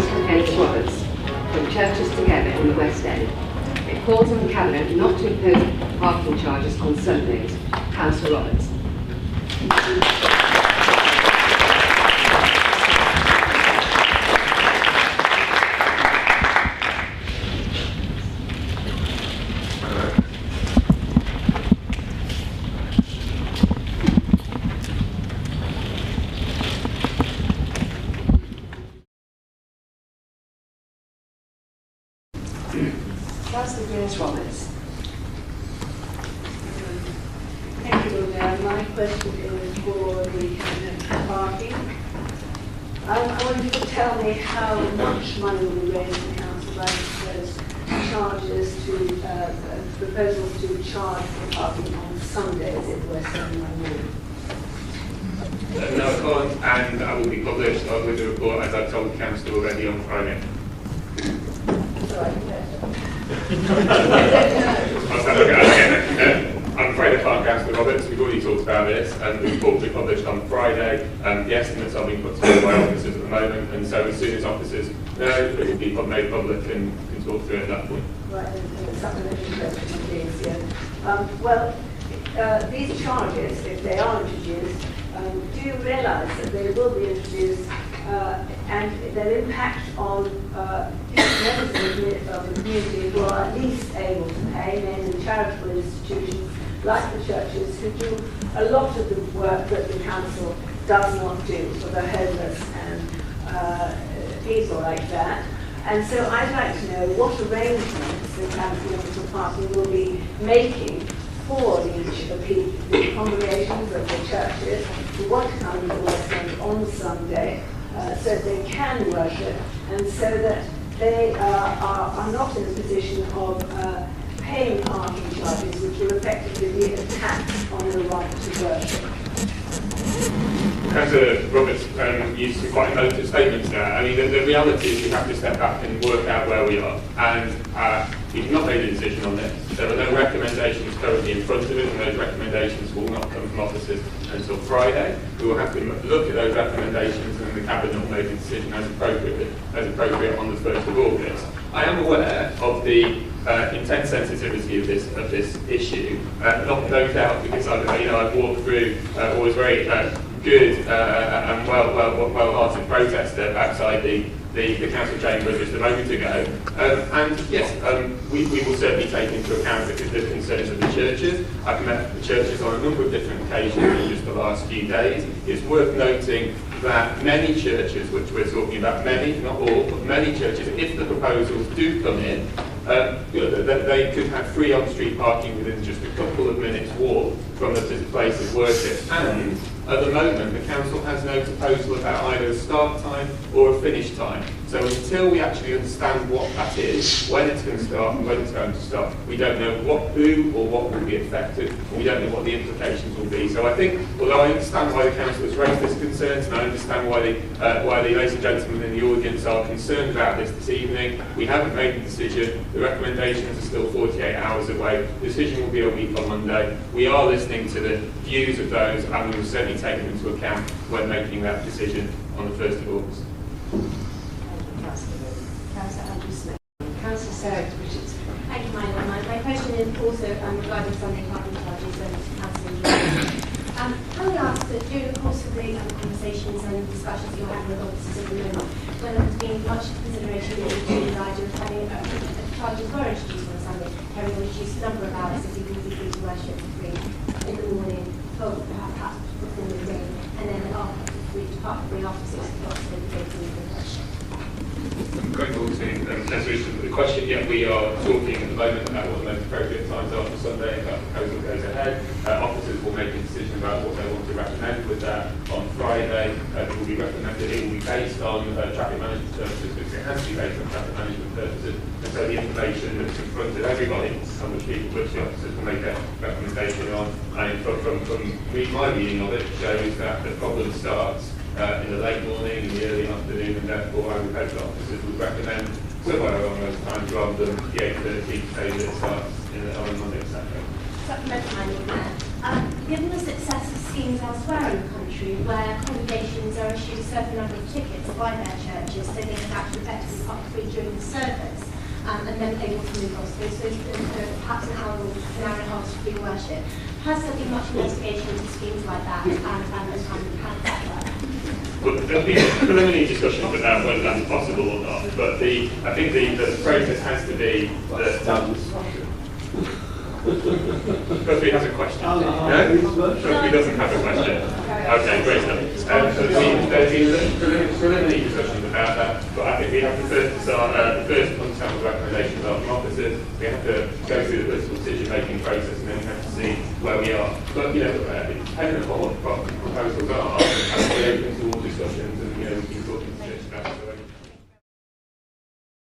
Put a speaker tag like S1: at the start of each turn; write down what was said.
S1: Councillor Roberts from Churches Together in the West End. It calls on the Cabinet not to impose parking charges on Sundays. Councillor Roberts. Councillor Glenys Roberts.
S2: Thank you, Mayor. My question is for the Cabinet parking. I want you to tell me how much money will be raised in the council by those charges to proposals to charge for parking on Sundays in West End Ward.
S3: No, I can't, and that will be published with the report, as I've told the council already, on Friday. I'm afraid I can't, Councillor Roberts. We've already talked about this, and the report will be published on Friday. The estimates are being put together by officers at the moment, and so as soon as officers know, it will be made public and can talk through it at that point.
S2: Right, and a supplementary question, please. These charges, if they are introduced, do you realise that they will be introduced and their impact on members of the community who are at least able to pay, mainly charitable institutions like the churches, who do a lot of the work that the council does not do for the homeless and people like that. And so I'd like to know what arrangements the Council for Parking will be making for the congregations of the churches who want to come to the West End on Sunday, so they can worship, and so that they are not in a position of paying parking charges, which will effectively be a tax on the right to worship.
S3: Councillor Roberts used some quite emotive statements there. I mean, the reality is we have to step back and work out where we are. And we've not made a decision on this. There are no recommendations currently in front of it, and those recommendations will not come from officers until Friday. We will have to look at those recommendations, and the Cabinet will make a decision as appropriate on the 1st of August. I am aware of the intense sensitivity of this issue. Not no doubt, because I've walked through always very good and well-hearted protester outside the council chamber just a moment ago. And yes, we will certainly take into account the concerns of the churches. I've met the churches on a number of different occasions in just the last few days. It's worth noting that many churches, which we're talking about, many, not all, but many churches, if the proposals do come in, they could have free on-street parking within just a couple of minutes walk from the place of worship. And at the moment, the council has no proposal about either a start time or a finish time. So until we actually understand what that is, when it's going to start and when it's going to stop, we don't know who or what will be affected, and we don't know what the implications will be. So I think, although I understand why the council has raised this concerns, and I understand why the ladies and gentlemen in the audience are concerned about this evening, we haven't made a decision. The recommendations are still 48 hours away. The decision will be a week on Monday. We are listening to the views of those, and we will certainly take them into account when making that decision on the 1st of August.
S1: Councillor Sarah Richardson.
S4: Thank you, my question is also regarding Sunday parking charges and Councillor Lee. Can we ask that during the course of the conversations and discussions you're having with officers at the moment, whether there's been much consideration given to the idea of having charges were introduced on Sunday, having a reduced number of hours so people would be free to worship free in the morning, perhaps before the rain, and then after free to park free after 6 o'clock so that they can worship.
S3: Going forward to the question, yet we are talking at the moment about what the most appropriate times are for Sunday, if that proposal goes ahead. Officers will make a decision about what they want to recommend with that on Friday. It will be recommended, it will be based on traffic management purposes, because it has to be based on traffic management purposes. And so the information that's in front of everybody, on which the officers will make a recommendation on, and from my reading of it, shows that the problem starts in the late morning, in the early afternoon, and therefore I would hope that officers would recommend somewhere along those times rather than the 8:30 day that starts on a Monday or Saturday.
S4: Supplementary, Given the success of schemes elsewhere in the country, where congregations are issued a certain number of tickets by their churches so they can actually effectively park free during the service, and then able to move on, so perhaps an hour and a half of free worship, has there been much investigation into schemes like that, and how does that work?
S3: Well, there'll be preliminary discussions about whether that's possible or not, but I think the process has to be that... Because he has a question. No? Because he doesn't have a question. Okay, great stuff. So there's been preliminary discussions about that, but I think we have to first start, the first understand the recommendations are from officers. We have to go through the political decision-making process, and then we have to see where we are. But, depending upon what the proposals are, I think we're open to all discussions, and, we can talk to the church about it.